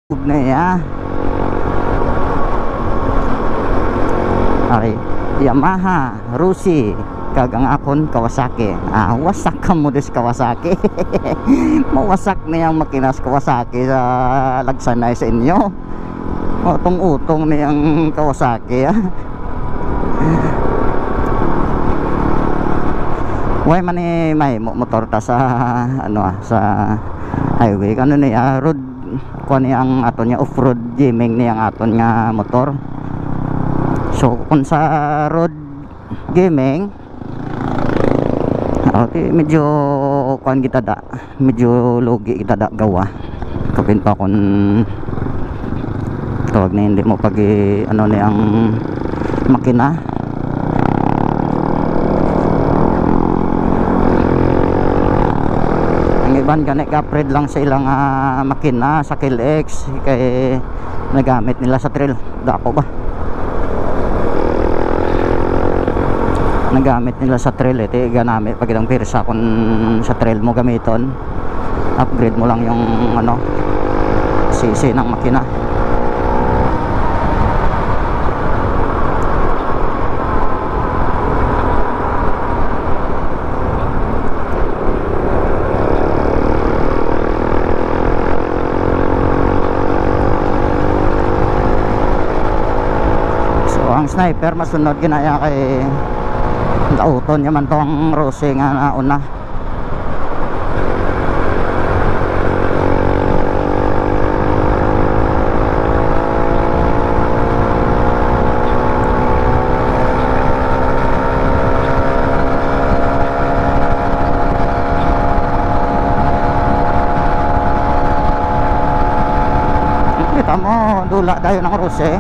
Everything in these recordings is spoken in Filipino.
na ya. Okay, Yamaha, Rusi, kagang akon Kawasaki. Wasak ka mo des Kawasaki. Mawasak na yung makinas Kawasaki sa lagsanay sa inyo. Utong-utong na yung Kawasaki. Way man ni may motor ta sa sa highway kano niya road kuan niya ang aton niya off-road gaming niya ang aton nga motor. So kung sa road gaming medyo kuan kita da, medyo logi kita da gawa kapin pa kun tawag na hindi mo pag niyang makina. Iban gani kapred lang sa ilang makina sa KILX kay nagamit nila sa trail. Dapo ba nagamit nila sa trail ganamit pag itong pirsa kung sa trail mo gamiton, upgrade mo lang yung sisi ng makina. Ang sniper masunod ginaya kay auton yaman to ang Rose nga nauna. Kita mo dula dayon ang Rose.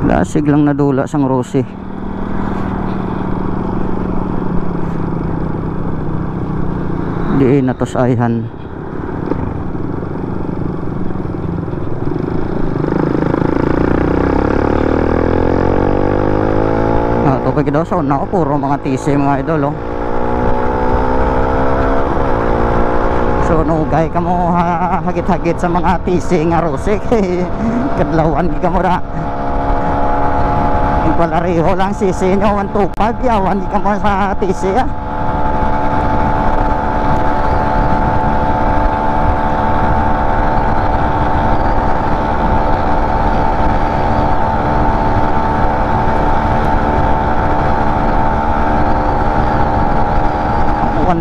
Lasig lang nadula sang Rose. Di natos ayhan. Tupag daw sa una ko puro mga TC mga idol So nugay ka mo hagit-hagit sa mga TC nga Rose. Kadlawan ka mo ra. Palareho lang sisi nyo ang tupag yawan di ka mo sa TC Ang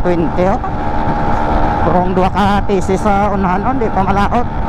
120 kurang 2 ka TC sa unahan di pa malaot.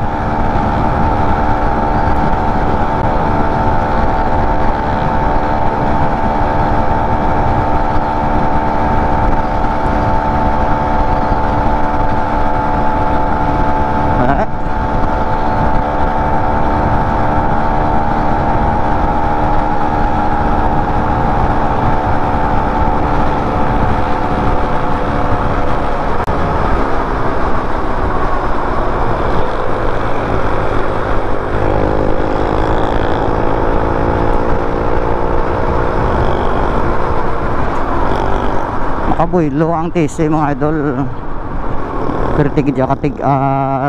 Makabuylo ang TC mga idol. Kritig dya katig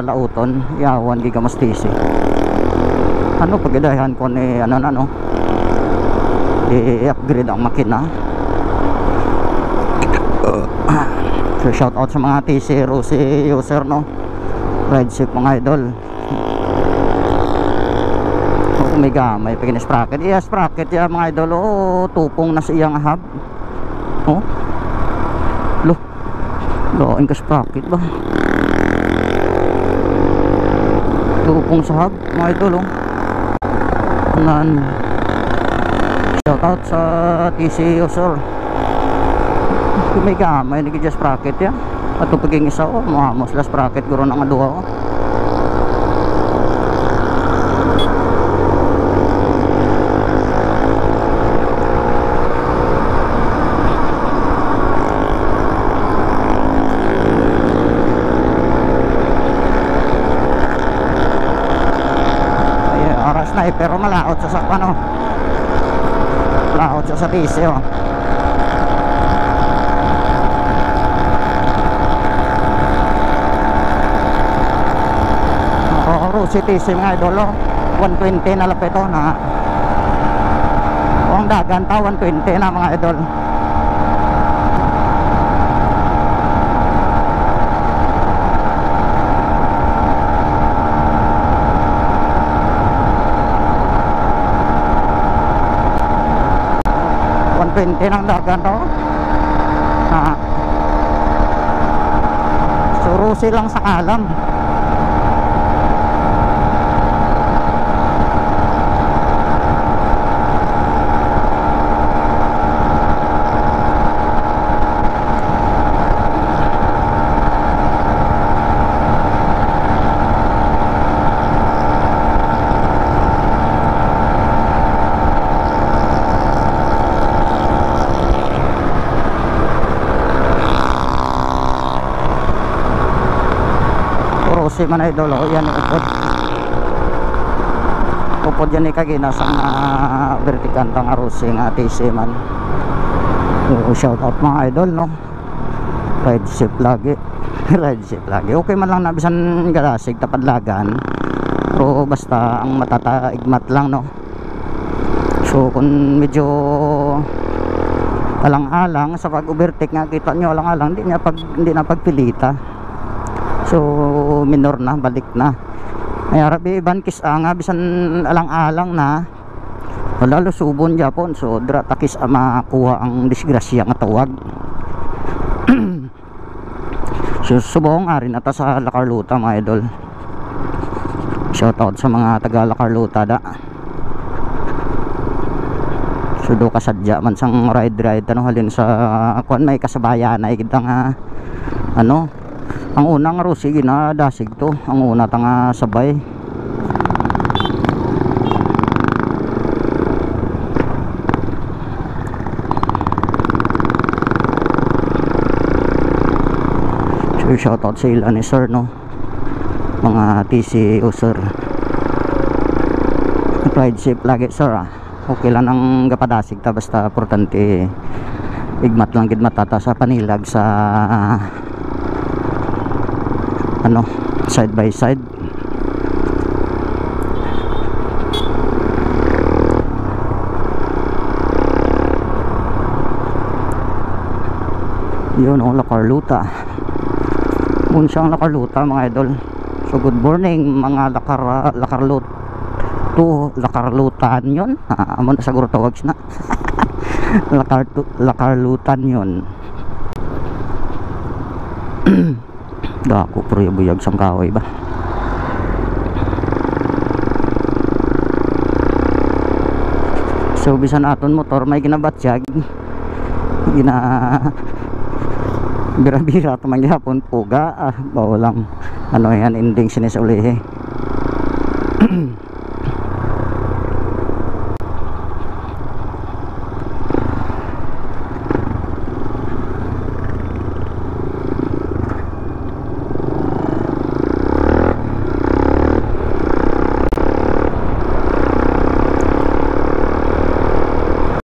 lauton yawan di ka mas TC. Pagdahan ko ni i-upgrade ang makina. So shout out sa mga TC Rose user ride safe mga idol. May gamay pagin sprocket sprocket ya mga idol. Tupong na sa iyang hub loin ka sprocket ba tupong sa hub mga idol shout out sa TC user. May gamay nagigya sprocket ya at paging isa mahamos la sprocket guro ng aduha na pero malaot sa ano, malaot sa TC oh. Rusi TC mga idol oh. 120 na lapit oh na. Ang dagan ta 120 na mga idol. Ng dagan to na surusi lang sa kalam. Si man idol oh, yan upod yan ikagina sa vertical tang arusi nga TC man. Shout out mga idol no, ride safe lagi ride safe lagi, okay man lang na bisan garasig tapadlagan pero basta ang matataigmat lang no. So kung medyo alang-alang sa pag-overtake nga kita nyo alang-alang hindi na pagpilita. So minor na, balik na. Ay arabi iban kis nga bisan alang-alang na wala lusubon Japon. So dra takis makuha ang disgrasya nga tawag. So subong ari na ta sa La Carlota mga idol. Shout out sa mga taga La Carlota da. So do kasadya man sang ride ano halin sa kuan may kasabayan ay kita nga ano. Ang unang rusi ginadasig to, ang una tanga sabay. So shout out sa ilan ni sir no, mga TC user. Ride safe lagi sir ah. Okay lang ang gapadasig ta basta importante igmat lang gid matata sa panilag sa ano, side by side. Yun oh, La Carlota. Munsang La Carlota mga idol. So good morning mga La Carlotan yun. Amo na siguro tawag na. La Carlotan yun. Dako pero buyag sang kahoy ba. So bisan aton motor may ginabatsyag bira-bira ito mangyapon puga bawalang ano yan ending sinis ulihi.